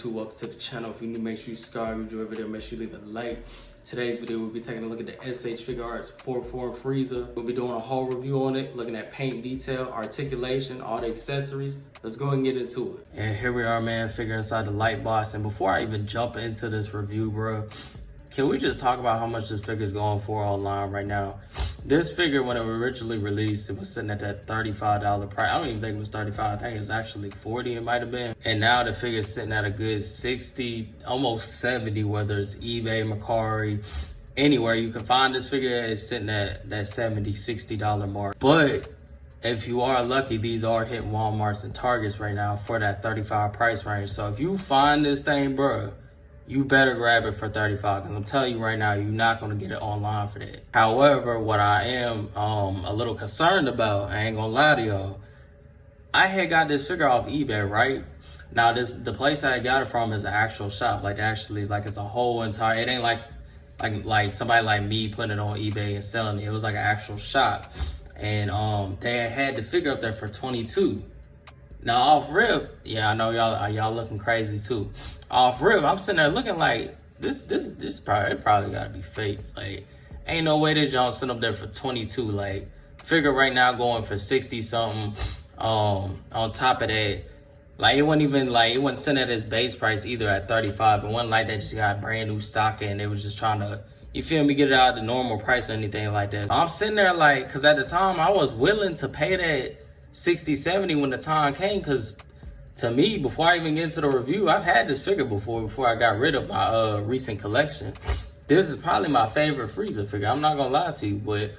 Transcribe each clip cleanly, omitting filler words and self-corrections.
YouTube? Welcome to the channel. If you're new, make sure you subscribe. If you enjoy the video, make sure you leave a like. Today's video, we'll be taking a look at the SH Figuarts 4-4 Frieza. We'll be doing a whole review on it, looking at paint detail, articulation, all the accessories. Let's go and get into it. And here we are, man, figure inside the light box. And before I even jump into this review, bro, can we just talk about how much this figure is going for online right now? This figure, when it was originally released, it was sitting at that $35 price. I don't even think it was 35. I think it was actually 40. It might have been. And now the figure is sitting at a good 60, almost 70, whether it's eBay, Mercari, anywhere you can find this figure, it's sitting at that $70, $60 mark. But if you are lucky, these are hitting Walmarts and Targets right now for that 35 price range. So if you find this thing, bro, you better grab it for 35, because I'm telling you right now, you're not going to get it online for that. However, what I am a little concerned about, I ain't going to lie to y'all, I had got this figure off eBay, right? Now, the place I got it from is an actual shop, like actually, like it's a whole entire, it ain't like somebody like me putting it on eBay and selling it. It was like an actual shop. And they had the figure up there for 22. Now off rip, yeah, I know y'all looking crazy too. Off rip, I'm sitting there looking like this probably gotta be fake. Like, ain't no way that y'all sitting up there for 22. Like, figure right now going for 60 something. On top of that, like it wasn't sitting at its base price either at 35. It wasn't like they just got brand new stock and they was just trying to, you feel me, get it out of the normal price or anything like that. So I'm sitting there like, cause at the time I was willing to pay that 60, 70 when the time came, because to me, before I even get into the review, I've had this figure before I got rid of my recent collection. This is probably my favorite Frieza figure, I'm not gonna lie to you, but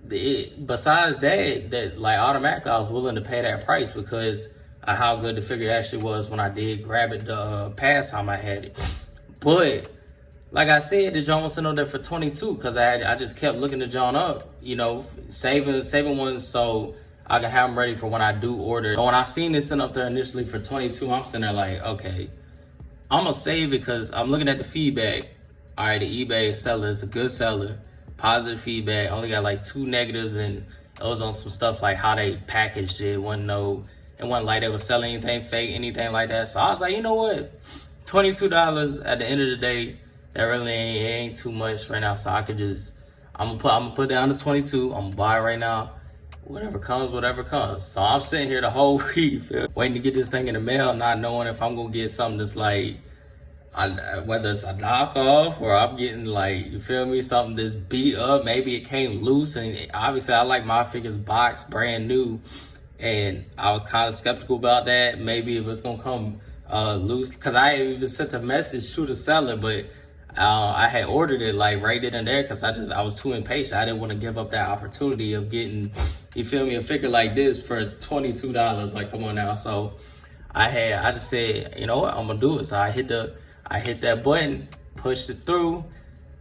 besides that like automatically I was willing to pay that price because of how good the figure actually was when I did grab it the past time I had it. But like I said, the John was sitting up there for 22 because I just kept looking the John up, you know, saving ones so I can have them ready for when I do order. So when I seen this sitting up there initially for 22, I'm sitting there like, okay, I'm gonna save it because I'm looking at the feedback. All right, the eBay seller is a good seller, positive feedback. Only got like 2 negatives, and it was on some stuff like how they packaged it. It wasn't like they were selling anything fake, anything like that. So I was like, you know what? $22 at the end of the day, that really ain't too much right now. So I could just, I'm gonna put down to 22. I'm gonna buy it right now. Whatever comes. So I'm sitting here the whole week, waiting to get this thing in the mail, not knowing if I'm gonna get something that's like, whether it's a knockoff or I'm getting like, you feel me, something that's beat up. Maybe it came loose, and obviously I like my figures boxed, brand new, and I was kind of skeptical about that. Maybe it was gonna come loose, because I even sent a message to the seller, but I had ordered it like right then and there because I was too impatient. I didn't want to give up that opportunity of getting, you feel me, a figure like this for $22. Like, come on now. So I just said, you know what, I'm gonna do it. So I hit that button, pushed it through,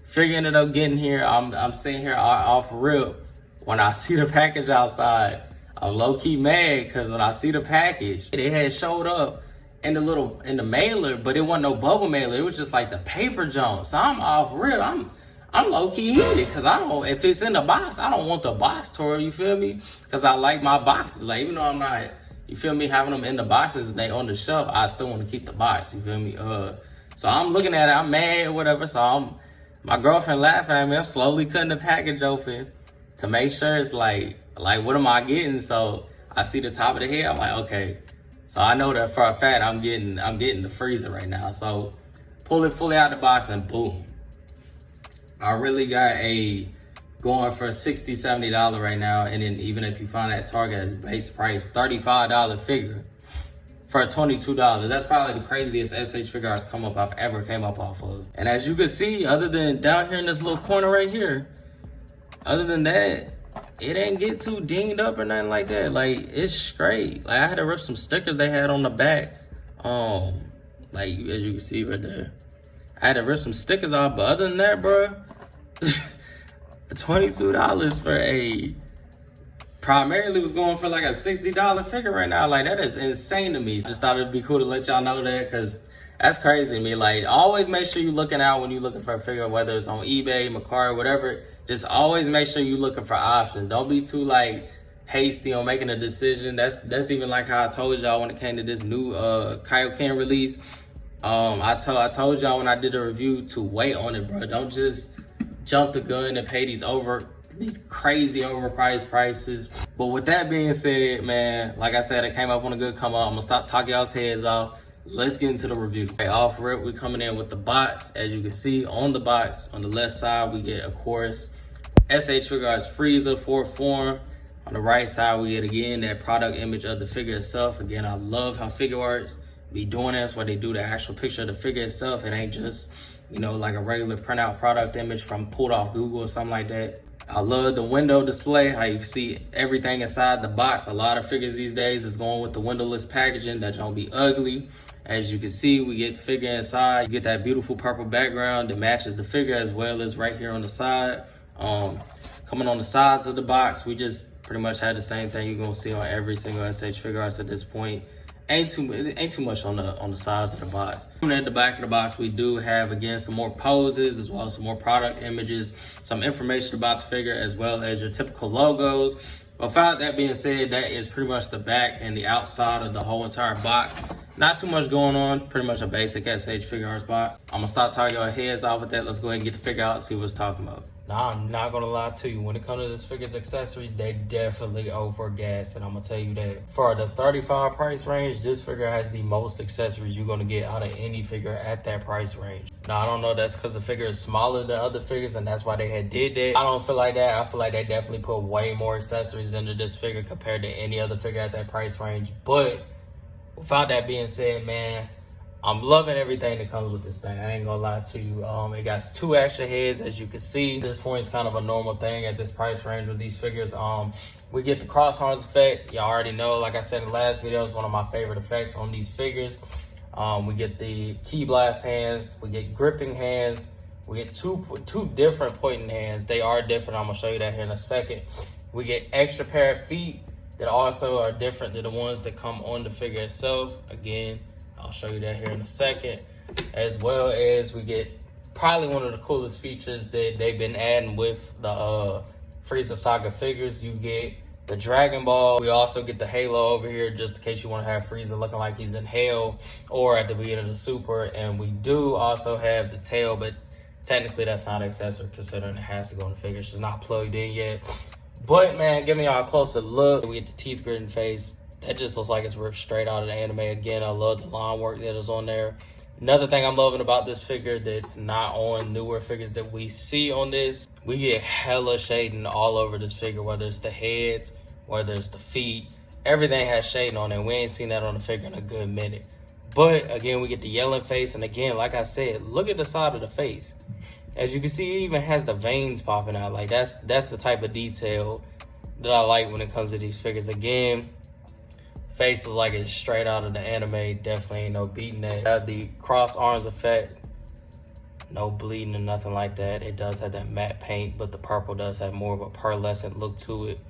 figure ended up getting here. I'm sitting here off rip. When I see the package outside, I'm low-key mad because when I see the package, it had showed up in the mailer, but it wasn't no bubble mailer. It was just like the paper junk. So I'm off real. I'm low-key heated because I don't, if it's in the box, I don't want the box tore, you feel me? Because I like my boxes. Like, even though I'm not, you feel me, having them in the boxes, they on the shelf, I still want to keep the box, you feel me? So I'm looking at it, I'm mad or whatever. So my girlfriend laughing at me. I'm slowly cutting the package open to make sure it's like what am I getting? So I see the top of the head, I'm like, okay. So I know that for a fact I'm getting the Frieza right now. So pull it fully out the box and boom. I really got going for $60, $70 right now. And then even if you find that Target as base price, $35 figure for $22. That's probably the craziest SH Figuarts I've ever came up off of. And as you can see, other than down here in this little corner right here, other than that, it ain't get too dinged up or nothing like that. Like, it's straight. Like, I had to rip some stickers they had on the back. Like, as you can see right there, I had to rip some stickers off. But other than that, bro, $22 for primarily was going for like a $60 figure right now. Like, that is insane to me. I just thought it'd be cool to let y'all know that, because that's crazy to me. Like, always make sure you're looking out when you're looking for a figure, whether it's on eBay, Mercari, whatever. Just always make sure you're looking for options. Don't be too like hasty on making a decision. That's even like how I told y'all when it came to this new Kaioken release. I told y'all when I did a review to wait on it, bro. Don't just jump the gun and pay these crazy overpriced prices. But with that being said, man, like I said, it came up on a good come up. I'm gonna stop talking y'all's heads off. Let's get into the review. Okay, off rip, we coming in with the box. As you can see on the box, on the left side, we get, of course, SH Figuarts Frieza 4th form. On the right side, we get, again, that product image of the figure itself. Again, I love how Figuarts be doing this, where they do the actual picture of the figure itself. It ain't just, you know, like a regular printout product image from pulled off Google or something like that. I love the window display, how you see everything inside the box. A lot of figures these days is going with the windowless packaging. That don't be ugly. As you can see, we get the figure inside. You get that beautiful purple background that matches the figure, as well as right here on the side. Coming on the sides of the box, we just pretty much had the same thing you're gonna see on every single SH Figuarts at this point. Ain't too much on the sides of the box. Coming at the back of the box, we do have, again, some more poses, as well as some more product images, some information about the figure, as well as your typical logos. Without that being said, that is pretty much the back and the outside of the whole entire box. Not too much going on, pretty much a basic SH Figuarts box. I'm gonna stop talking our heads off with that. Let's go ahead and get the figure out and see what it's talking about. Now, I'm not gonna lie to you. When it comes to this figure's accessories, they definitely over gas, and I'm gonna tell you that. For the $35 price range, this figure has the most accessories you're gonna get out of any figure at that price range. Now, I don't know, that's because the figure is smaller than other figures, and that's why they had did that. I don't feel like that. I feel like they definitely put way more accessories into this figure compared to any other figure at that price range. But without that being said, man, I'm loving everything that comes with this thing. I ain't gonna lie to you. It got 2 extra heads, as you can see. At this point, it's kind of a normal thing at this price range with these figures. We get the cross arms effect. Y'all already know, like I said in the last video, it's one of my favorite effects on these figures. We get the key blast hands. We get gripping hands. We get two different pointing hands. They are different. I'm gonna show you that here in a second. We get extra pair of feet that also are different than the ones that come on the figure itself. Again, I'll show you that here in a second. As well as we get probably one of the coolest features that they've been adding with the Frieza Saga figures. You get the Dragon Ball. We also get the Halo over here, just in case you want to have Frieza looking like he's in hell or at the beginning of the Super. And we do also have the tail, but technically that's not an accessory considering it has to go in the figure. It's just not plugged in yet. But man, giving y'all a closer look, we get the teeth gritting face. That just looks like it's ripped straight out of the anime. Again, I love the line work that is on there. Another thing I'm loving about this figure that's not on newer figures that we see on this, we get hella shading all over this figure, whether it's the heads, whether it's the feet. Everything has shading on it. We ain't seen that on the figure in a good minute. But again, we get the yelling face. And again, like I said, look at the side of the face. As you can see, it even has the veins popping out. Like that's the type of detail that I like when it comes to these figures. Again, face is like it's straight out of the anime. Definitely ain't no beating that. Have the cross arms effect. No bleeding or nothing like that. It does have that matte paint, but the purple does have more of a pearlescent look to it.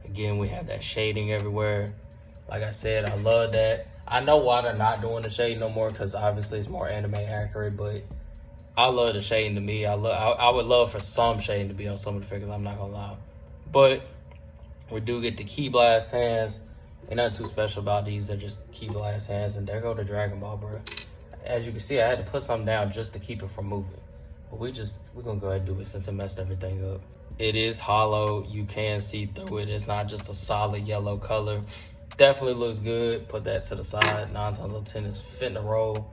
Again, we have that shading everywhere. Like I said, I love that. I know why they're not doing the shade no more, because obviously it's more anime accurate, but I love the shading to me. I would love for some shading to be on some of the figures, I'm not gonna lie. But we do get the key blast hands. Ain't nothing too special about these. They're just key blast hands, and there go the Dragon Ball, bro. As you can see, I had to put something down just to keep it from moving. But we're gonna go ahead and do it since it messed everything up. It is hollow. You can see through it. It's not just a solid yellow color. Definitely looks good. Put that to the side. 9 times out of 10 is fitting the role.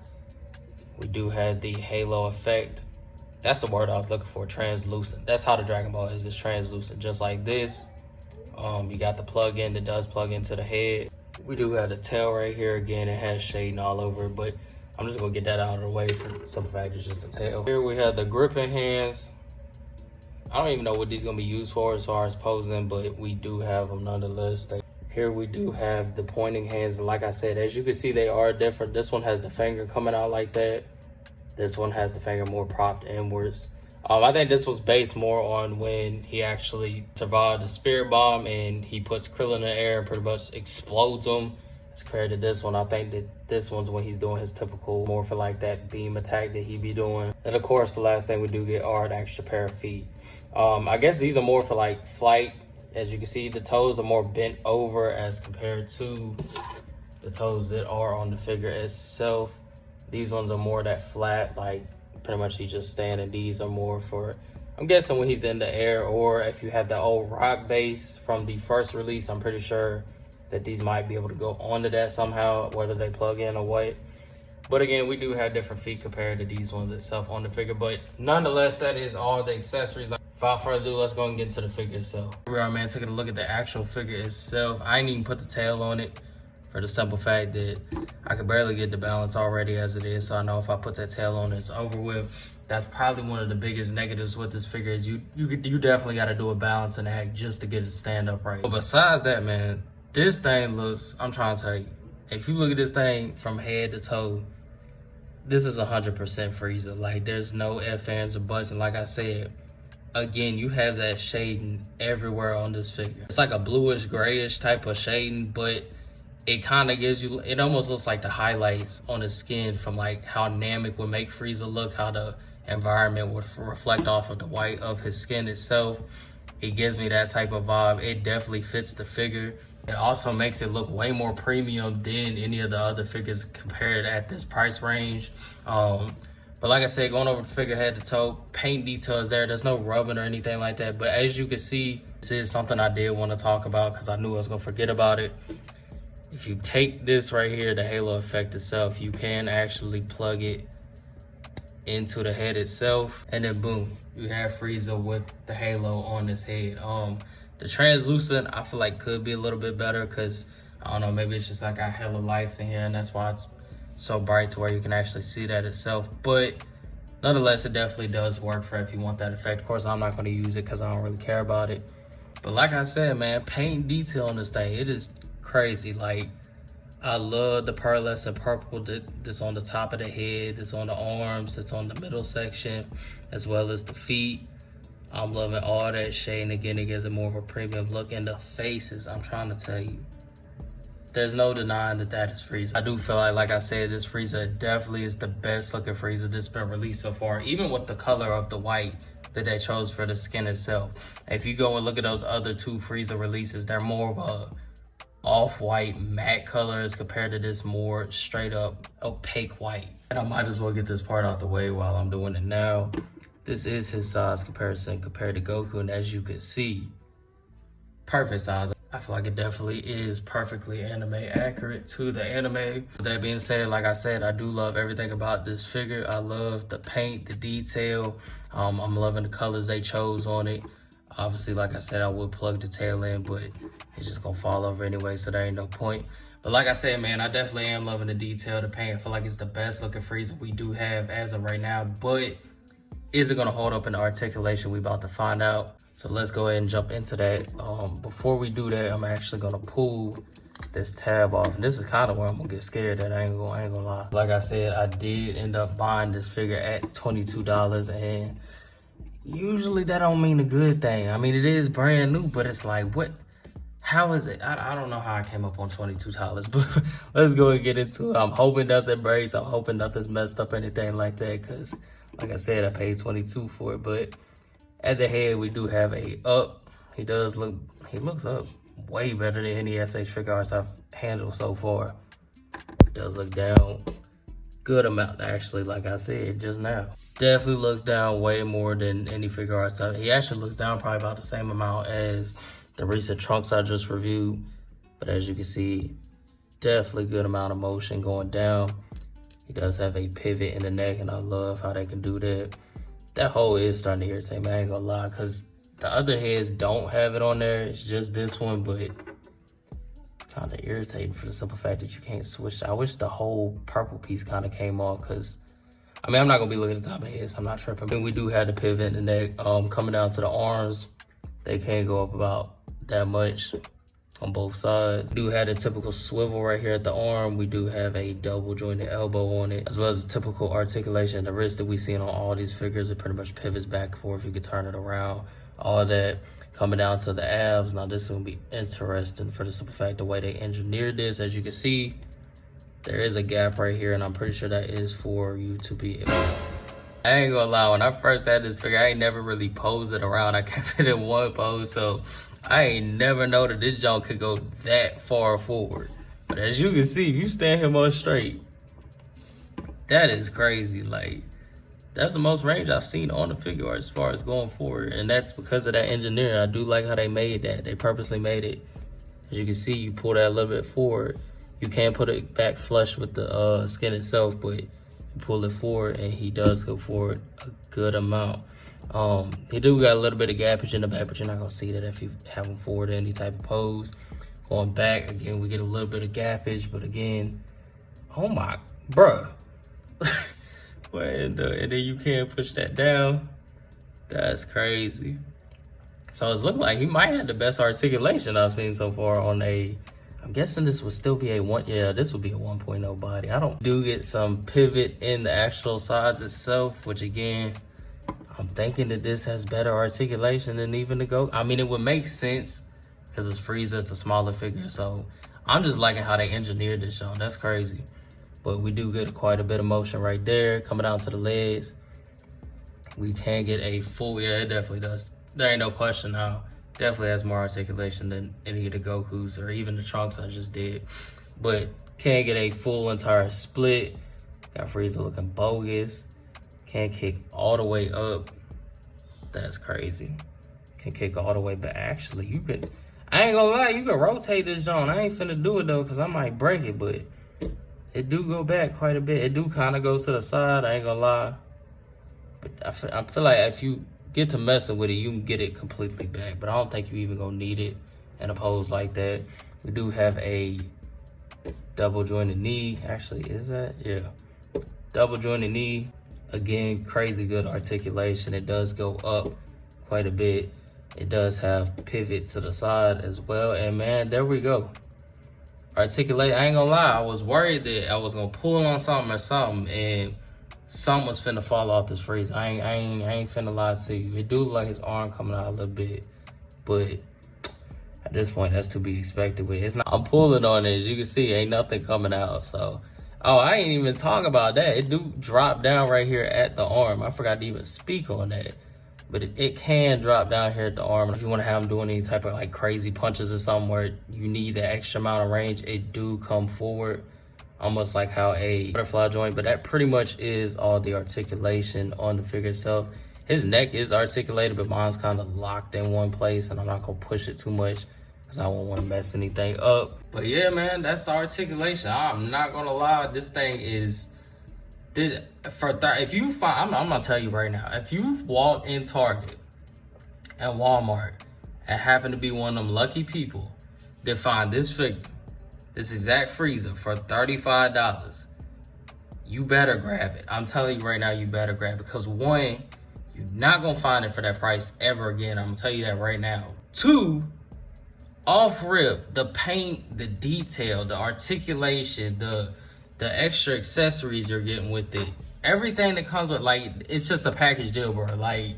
We do have the halo effect. That's the word I was looking for, translucent. That's how the Dragon Ball is. It's translucent, just like this. You got the plug-in that does plug into the head. We do have the tail right here. Again, it has shading all over, but I'm just gonna get that out of the way for the simple fact it's just a tail. Here we have the gripping hands. I don't even know what these gonna be used for as far as posing, but we do have them nonetheless. Here we do have the pointing hands, and like I said, as you can see, they are different. This one has the finger coming out like that. This one has the finger more propped inwards. I think this was based more on when he actually survived the spirit bomb and he puts Krillin in the air and pretty much explodes them. As compared to this one, I think that this one's when he's doing his typical more for like that beam attack that he be doing. And of course, the last thing we do get are an extra pair of feet. I guess these are more for like flight. As you can see, the toes are more bent over as compared to the toes that are on the figure itself. These ones are more that flat, like pretty much he's just standing. These are more for, I'm guessing, when he's in the air, or if you have the old rock base from the first release, I'm pretty sure that these might be able to go onto that somehow, whether they plug in or what. But again, we do have different feet compared to these ones itself on the figure. But nonetheless, that is all the accessories. Without further ado, let's go and get into the figure itself. Here we are, man, taking a look at the actual figure itself. I ain't even put the tail on it for the simple fact that I could barely get the balance already as it is. So I know if I put that tail on, it's over with. That's probably one of the biggest negatives with this figure is you definitely got to do a balancing act just to get it to stand up right. But besides that, man, this thing looks, I'm trying to tell you, if you look at this thing from head to toe, this is 100% Frieza. Like, there's no ifs, ands, or buts. And like I said, again, you have that shading everywhere on this figure. It's like a bluish, grayish type of shading, but it kind of gives you, it almost looks like the highlights on his skin from like how Namek would make Frieza look, how the environment would reflect off of the white of his skin itself. It gives me that type of vibe. It definitely fits the figure. It also makes it look way more premium than any of the other figures compared at this price range. But like I said, going over the figure head to toe, paint details there. There's no rubbing or anything like that. But as you can see, this is something I did want to talk about because I knew I was going to forget about it. If you take this right here, the halo effect itself, you can actually plug it into the head itself, and then boom, you have Frieza with the halo on his head. The translucent, I feel like could be a little bit better because, I don't know, maybe it's just I got hella lights in here and that's why it's so bright to where you can actually see that itself. But nonetheless, it definitely does work for if you want that effect. Of course, I'm not going to use it because I don't really care about it. But like I said, man, paint detail on this thing, it is crazy. Like, I love the pearlescent purple that's on the top of the head, that's on the arms, that's on the middle section, as well as the feet. I'm loving all that shade, and again, it gives it more of a premium look. And the faces, I'm trying to tell you, there's no denying that that is Frieza. I do feel like I said, this Frieza definitely is the best looking Frieza that's been released so far, even with the color of the white that they chose for the skin itself. If you go and look at those other two Frieza releases, they're more of a off-white matte colors compared to this more straight up opaque white. And I might as well get this part out the way while I'm doing it now. This is his size comparison compared to Goku, and as you can see, perfect size. I feel like it definitely is perfectly anime accurate to the anime. With that being said, like I said, I do love everything about this figure. I love the paint, the detail. I'm loving the colors they chose on it. Obviously, like I said, I would plug the tail in, but it's just gonna fall over anyway, so there ain't no point. But like I said, man, I definitely am loving the detail, the paint. I feel like it's the best looking Frieza we do have as of right now, but is it gonna hold up in the articulation? We about to find out. So let's go ahead and jump into that. Before we do that, I'm actually gonna pull this tab off. And this is kind of where I'm gonna get scared that I ain't gonna lie. Like I said, I did end up buying this figure at $22, and usually that don't mean a good thing. I mean, it is brand new, but it's like, what? How is it? I don't know how I came up on $22, but let's go and get into it. I'm hoping nothing breaks. I'm hoping nothing's messed up or anything like that, because like I said, I paid $22 for it. But at the head, we do have a up. He looks up way better than any SH Figuarts I've handled so far. Does look down good amount, actually, like I said just now. Definitely looks down way more than any Figuarts. He actually looks down probably about the same amount as the recent Trunks I just reviewed. But as you can see, definitely good amount of motion going down. He does have a pivot in the neck, and I love how they can do that. That hole is starting to irritate me, I ain't gonna lie, because the other heads don't have it on there. It's just this one, but it's kind of irritating for the simple fact that you can't switch. I wish the whole purple piece kind of came off, because I mean, I'm not gonna be looking at the top of the head, so I'm not tripping. But we do have the pivot in the neck. Coming down to the arms, they can go up about that much on both sides. We do have the typical swivel right here at the arm. We do have a double jointed elbow on it, as well as the typical articulation. The wrist that we see on all these figures, it pretty much pivots back and forth. You can turn it around, all that. Coming down to the abs, now this is gonna be interesting for the simple fact the way they engineered this. As you can see, there is a gap right here, and I'm pretty sure that is for you to be able. I ain't gonna lie, when I first had this figure, I ain't never really posed it around. I kept it in one pose, so I ain't never know that this junk could go that far forward. But as you can see, if you stand him on straight, That is crazy. Like, that's the most range I've seen on the Figuarts as far as going forward. And that's because of that engineering. I do like how they made that. They purposely made it. As you can see, you pull that a little bit forward. You can put it back flush with the skin itself, but you pull it forward and he does go forward a good amount. He do got a little bit of gappage in the back, but you're not gonna see that if you have him forward in any type of pose. Going back, again, we get a little bit of gappage, but again, oh my, bruh. And then you can push that down. That's crazy. So it's looking like he might have the best articulation I've seen so far on a, I'm guessing this would still be a one, yeah, this would be a 1.0 body. I don't do get some pivot in the actual sides itself, which again, I'm thinking that this has better articulation than even the GOAT. I mean, it would make sense because it's Frieza, it's a smaller figure. So I'm just liking how they engineered this show. That's crazy. But we do get quite a bit of motion right there. Coming down to the legs, we can get a full, yeah, it definitely does. There ain't no question now. Definitely has more articulation than any of the Gokus or even the Trunks I just did. But can get a full entire split. Got Frieza looking bogus. Can kick all the way up. That's crazy. Can kick all the way back. Actually, you could, I ain't gonna lie, you could rotate this joint. I ain't finna do it though, because I might break it, but it do go back quite a bit. It do kind of go to the side, I ain't gonna lie. But I feel like if you get to messing with it, you can get it completely back. But I don't think you even gonna need it in a pose like that. We do have a double jointed knee. Actually, is that? Yeah. Double jointed knee. Again, crazy good articulation. It does go up quite a bit. It does have pivot to the side as well. And man, there we go. Articulate. I ain't gonna lie, I was worried that I was gonna pull on something or something and something was finna fall off this Frieza. I ain't finna lie to you. It do look like his arm coming out a little bit, but at this point that's to be expected. With it's not, I'm pulling on it, as you can see, ain't nothing coming out. So, oh, I ain't even talk about that. It do drop down right here at the arm. I forgot to even speak on that. But it can drop down here at the arm. If you want to have him doing any type of like crazy punches or something where you need that extra amount of range, it do come forward. Almost like how a butterfly joint, but that pretty much is all the articulation on the figure itself. His neck is articulated, but mine's kind of locked in one place, and I'm not gonna push it too much because I won't want to mess anything up. But yeah, man, that's the articulation. I'm not gonna lie, this thing is, if you find, I'm gonna tell you right now, if you walk in Target and Walmart and happen to be one of them lucky people that find this figure, this exact Frieza for $35, you better grab it. I'm telling you right now, you better grab it. Because one, you're not gonna find it for that price ever again. I'm gonna tell you that right now. Two, off rip, the paint, the detail, the articulation, the extra accessories you're getting with it, everything that comes with, like, it's just a package deal, bro. Like,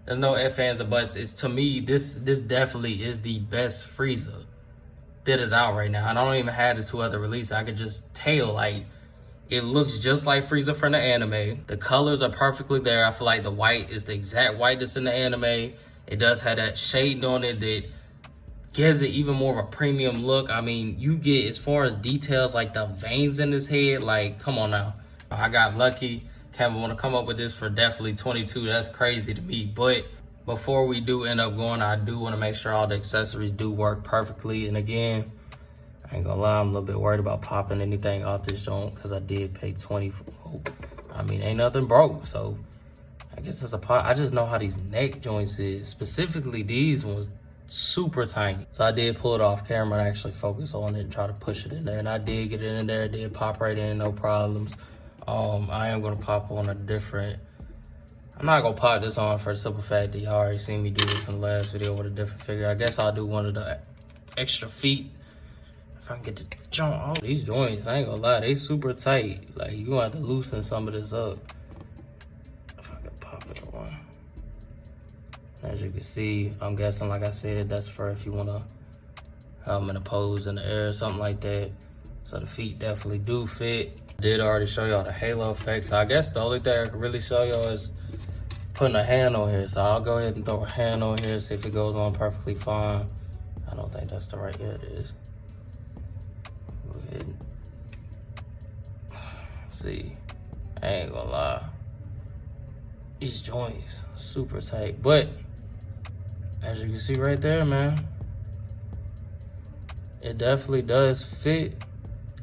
there's no ifs, ands, or buts. It's, to me, this definitely is the best Frieza that is out right now. And I don't even have the two other releases. I could just tell, like, it looks just like Frieza from the anime. The colors are perfectly there. I feel like the white is the exact white that's in the anime. It does have that shade on it that gives it even more of a premium look. I mean, you get, as far as details, like the veins in his head, like, come on now. I got lucky. Kevin want to come up with this for definitely 22. That's crazy to me. But before we do end up going, I do want to make sure all the accessories do work perfectly. And again, I ain't gonna lie, I'm a little bit worried about popping anything off this joint because I did pay 20 for, I mean, ain't nothing broke. So I guess that's a pot. I just know how these neck joints is. Specifically these ones, super tiny. So I did pull it off camera and actually focus on it and try to push it in there. And I did get it in there, it did pop right in, no problems. I am gonna pop on a different, I'm not gonna pop this on for the simple fact that y'all already seen me do this in the last video with a different figure. I guess I'll do one of the extra feet. If I can get the joint off. These joints, I ain't gonna lie, they super tight. Like, you gonna have to loosen some of this up. If I can pop it on. As you can see, I'm guessing, like I said, that's for if you wanna have them in a pose in the air or something like that. So the feet definitely do fit. Did already show y'all the halo effect. So I guess the only thing I can really show y'all is putting a hand on here. So I'll go ahead and throw a hand on here, see if it goes on perfectly fine. I don't think that's the right, yeah, it is. Go ahead and see. I ain't gonna lie. These joints super tight, but as you can see right there, man, it definitely does fit.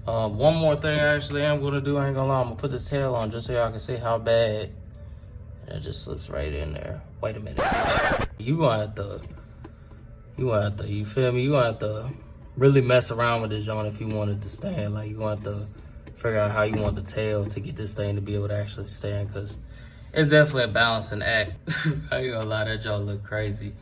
One more thing actually I'm gonna do, I ain't gonna lie, I'm gonna put this tail on just so y'all can see how bad. And it just slips right in there. Wait a minute. You gonna have to, you feel me? You gonna have to really mess around with this joint if you want it to stand. Like, you gonna have to figure out how you want the tail to get this thing to be able to actually stand, because it's definitely a balancing act. I ain't gonna lie, that joint look crazy.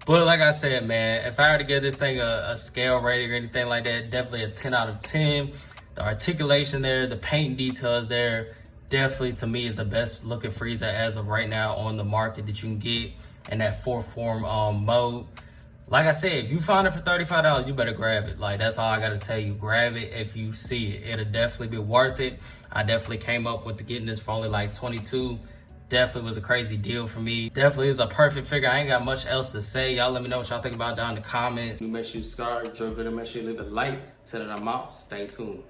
But like I said, man, if I were to give this thing a scale rating or anything like that, definitely a 10 out of 10. The articulation there, the paint details there, definitely to me is the best looking Frieza as of right now on the market that you can get in that 4-form mode. Like I said, if you find it for $35, you better grab it. Like, that's all I gotta tell you. Grab it if you see it. It'll definitely be worth it. I definitely came up with getting this for only like 22. Definitely was a crazy deal for me. Definitely is a perfect figure. I ain't got much else to say. Y'all let me know what y'all think about down in the comments. Make sure you subscribe, enjoy the video, make sure you leave a like. Till that I'm out, stay tuned.